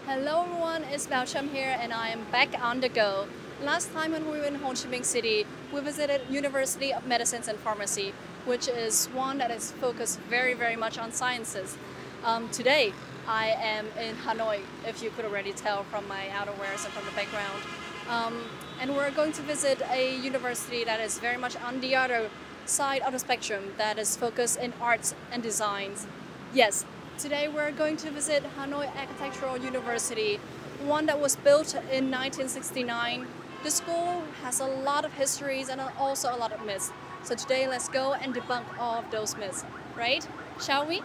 Hello everyone, it's Bao Chum here and I am back on the go. Last time when we were in Ho Chi Minh City, we visited University of Medicines and Pharmacy, which is one that is focused very much on sciences. Today, I am in Hanoi, if you could already tell from my outerwears and from the background. And we're going to visit a university that is very much on the other side of the spectrum, that is focused in arts and designs. Yes, today we're going to visit Hanoi Architectural University, one that was built in 1969. The school has a lot of histories and also a lot of myths. So today let's go and debunk all of those myths, right? Shall we?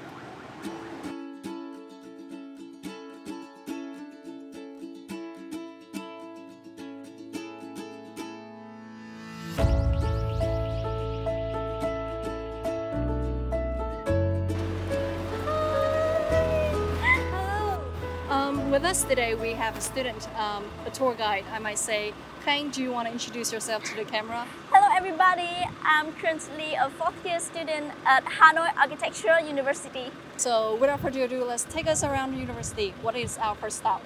With us today, we have a student, a tour guide, I might say. Khang, do you want to introduce yourself to the camera? Hello everybody, I'm currently a fourth year student at Hanoi Architectural University. So without further ado, let's take us around the university. What is our first stop?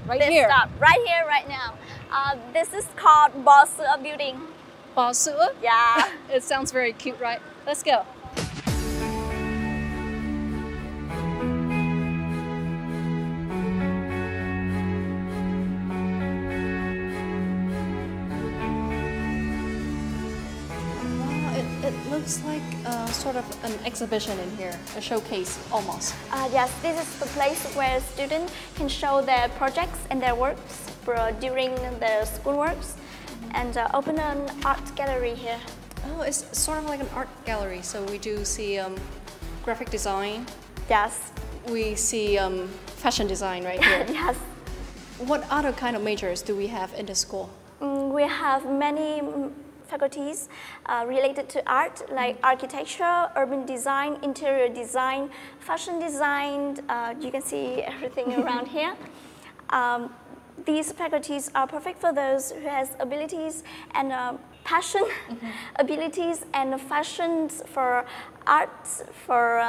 Right here, right now. This is called Bò Sữa building. Bò Sữa? Yeah. It sounds very cute, right? Let's go. It looks like sort of an exhibition in here, a showcase almost. Yes, this is the place where students can show their projects and their works during their school works, and open an art gallery here. Oh, it's sort of like an art gallery. So we do see graphic design. Yes. We see fashion design right here. Yes. What other kind of majors do we have in the school? We have many faculties related to art, like architecture, urban design, interior design, fashion design. You can see everything around here. These faculties are perfect for those who has abilities and passion, abilities and fashions for arts, for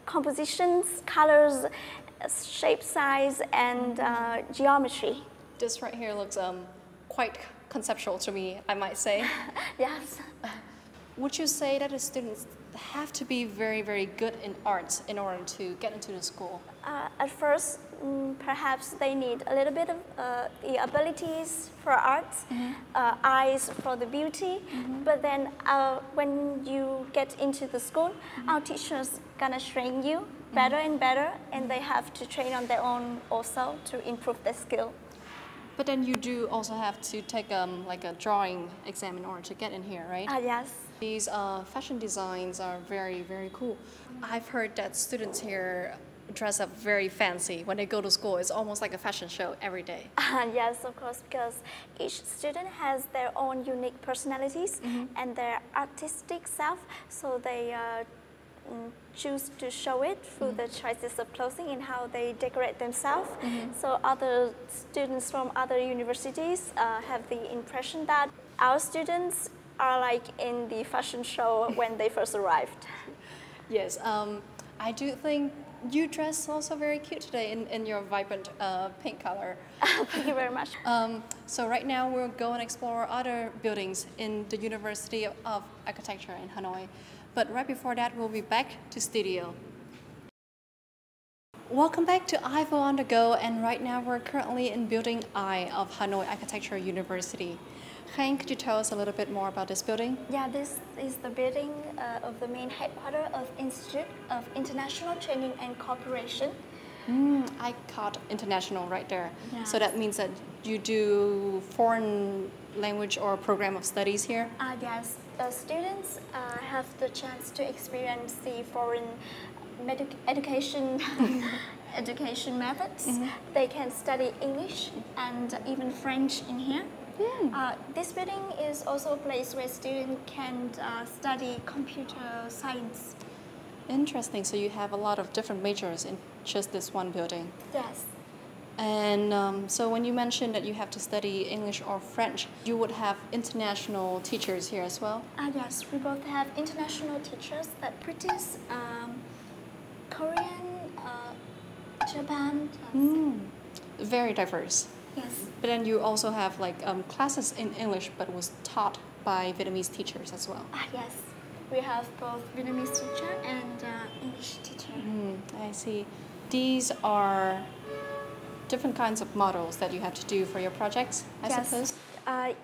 compositions, colors, shape, size, and geometry. This right here looks quite conceptual to me, I might say. Yes. Would you say that the students have to be very good in arts in order to get into the school? At first, perhaps they need a little bit of the abilities for arts, eyes for the beauty, but then when you get into the school, our teachers gonna train you better and better, and they have to train on their own also to improve their skill. But then you do also have to take like a drawing exam in order to get in here, right? Yes. These fashion designs are very cool. I've heard that students here dress up very fancy when they go to school. It's almost like a fashion show every day. Yes, of course, because each student has their own unique personalities and their artistic self, so they choose to show it through the choices of clothing and how they decorate themselves. So other students from other universities have the impression that our students are like in the fashion show when they first arrived. Yes, I do think you dress also very cute today in your vibrant pink color. Thank you very much. So right now we'll go and explore other buildings in the University of Architecture in Hanoi. But right before that, we'll be back to studio. Welcome back to IVO on the Go, and right now we're currently in Building I of Hanoi Architecture University. Khang, could you tell us a little bit more about this building? Yeah, this is the building of the main headquarters of Institute of International Training and Cooperation. I caught international right there. Yes. So that means that you do foreign language or program of studies here? Yes, students have the chance to experience the foreign education education methods. They can study English and even French in here. This building is also a place where students can study computer science. Interesting. So you have a lot of different majors in just this one building. Yes. And so when you mentioned that you have to study English or French, you would have international teachers here as well? Yes, we both have international teachers that practice Korean, Japan. Very diverse. Yes. But then you also have like classes in English, but was taught by Vietnamese teachers as well. Yes. We have both Vietnamese teacher and English teacher. I see. These are different kinds of models that you have to do for your projects, I suppose?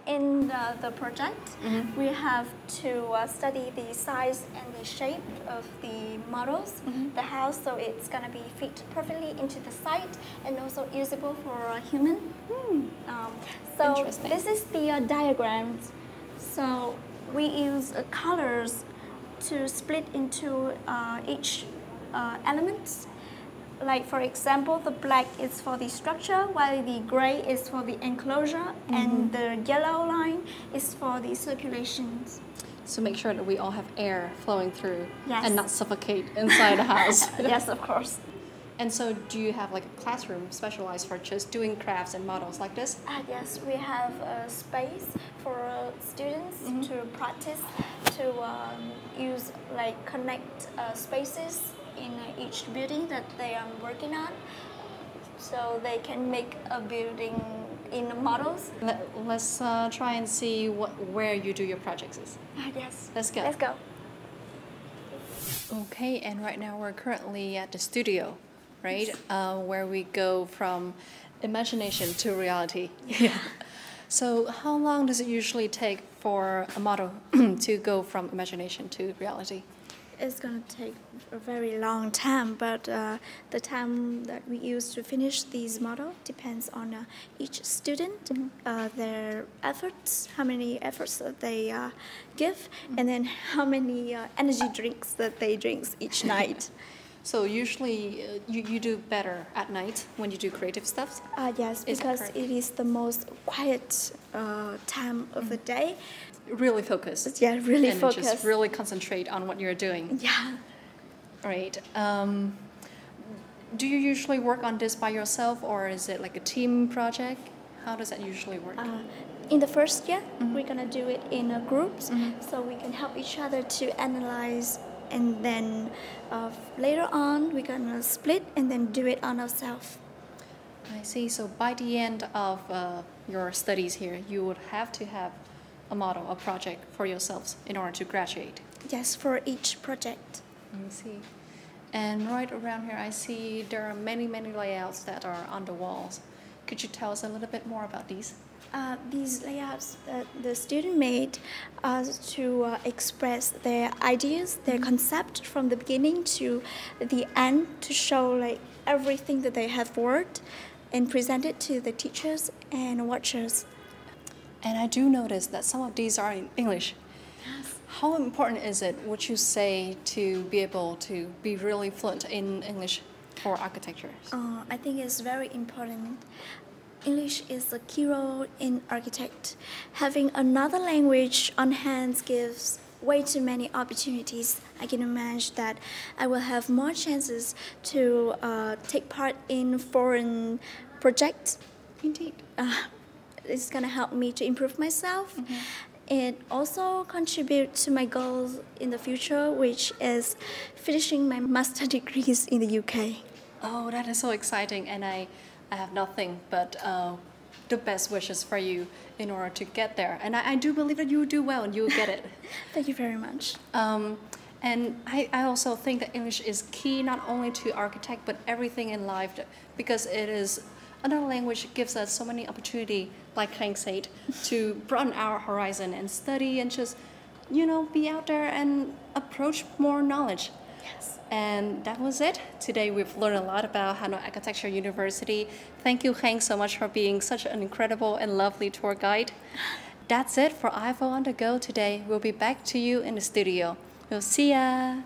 In the project, we have to study the size and the shape of the models, the house, so it's going to be fit perfectly into the site and also usable for a human. So this is the diagrams. So we use colors to split into each element. Like for example, the black is for the structure, while the gray is for the enclosure, and the yellow line is for the circulations. So make sure that we all have air flowing through Yes. and not suffocate inside the house. Yes, of course. And so do you have like a classroom specialized for just doing crafts and models like this? Yes, we have a space for students to practice, to use like connect spaces in each building that they are working on, so they can make a building in models. Let's try and see where you do your projects is. Yes. Let's go. Let's go. Okay, and right now we're currently at the studio, right? Where we go from imagination to reality. Yeah. So how long does it usually take for a model to go from imagination to reality? It's going to take a very long time, but the time that we use to finish these models depends on each student, their efforts, how many efforts that they give, and then how many energy drinks that they drink each night. So usually you do better at night when you do creative stuff? Yes, because it is the most quiet time of the day. Really focused. Yeah, really and focused. Just really concentrate on what you're doing. Yeah. Right. Do you usually work on this by yourself, or is it like a team project? How does that usually work? In the first year, we're going to do it in groups, so we can help each other to analyze, and then later on we're going to split and then do it on ourselves. I see. So by the end of your studies here, you would have to have a model, a project for yourselves in order to graduate. Yes, for each project. I see. And right around here, I see there are many, many layouts that are on the walls. Could you tell us a little bit more about these? These layouts that the student made to express their ideas, their concept from the beginning to the end, to show like everything that they have worked and present it to the teachers and watchers. And I do notice that some of these are in English. Yes. How important is it, would you say, to be able to be really fluent in English for architecture? I think it's very important. English is a key role in architect. Having another language on hand gives way too many opportunities. I can imagine that I will have more chances to take part in foreign projects. Indeed. It's going to help me to improve myself. It also contribute to my goals in the future, which is finishing my master degrees in the UK. Oh, that is so exciting, and I have nothing but the best wishes for you in order to get there. And I do believe that you will do well and you will get it. Thank you very much. And I also think that English is key not only to architect but everything in life, because it is another language gives us so many opportunity, like Hank said, to broaden our horizon and study and just, you know, be out there and approach more knowledge. Yes. And that was it. Today we've learned a lot about Hanoi Architecture University. Thank you, Hank, so much for being such an incredible and lovely tour guide. That's it for IFO on the Go today. We'll be back to you in the studio. We'll see ya.